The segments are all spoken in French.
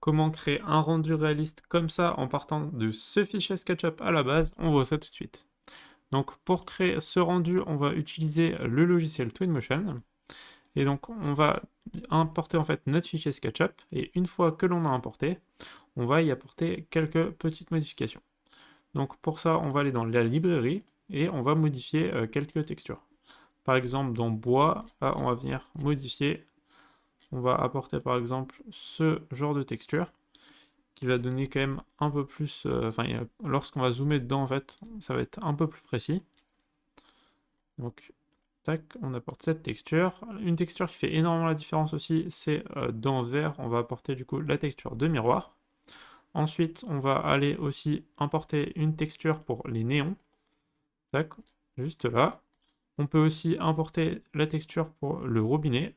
comment créer un rendu réaliste comme ça en partant de ce fichier SketchUp à la base, on voit ça tout de suite. Donc pour créer ce rendu, on va utiliser le logiciel Twinmotion. Et donc on va importer en fait notre fichier SketchUp, et une fois que l'on a importé, on va y apporter quelques petites modifications. Donc pour ça, on va aller dans la librairie, et on va modifier quelques textures. Par exemple, dans bois, là, on va venir modifier, on va apporter par exemple ce genre de texture, qui va donner quand même un peu plus, lorsqu'on va zoomer dedans, en fait, ça va être un peu plus précis. Donc, tac, on apporte cette texture. Une texture qui fait énormément la différence aussi, c'est dans vert, on va apporter du coup la texture de miroir. Ensuite, on va aller aussi importer une texture pour les néons. Tac, juste là. On peut aussi importer la texture pour le robinet.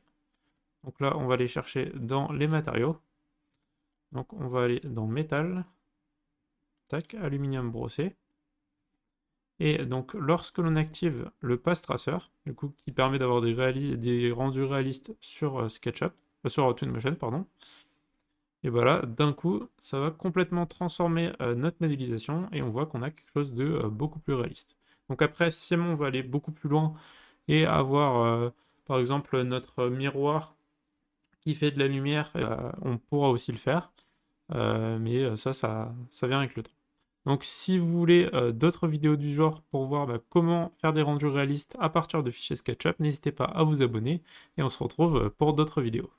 Donc là, on va aller chercher dans les matériaux. Donc on va aller dans métal. Tac, aluminium brossé. Et donc lorsque l'on active le Path Tracer, du coup qui permet d'avoir des rendus réalistes sur SketchUp, sur Twinmotion, pardon, et voilà, d'un coup, ça va complètement transformer notre modélisation, et on voit qu'on a quelque chose de beaucoup plus réaliste. Donc après, si on va aller beaucoup plus loin et avoir, par exemple, notre miroir qui fait de la lumière, on pourra aussi le faire, mais ça vient avec le temps. Donc si vous voulez d'autres vidéos du genre pour voir comment faire des rendus réalistes à partir de fichiers SketchUp, n'hésitez pas à vous abonner, et on se retrouve pour d'autres vidéos.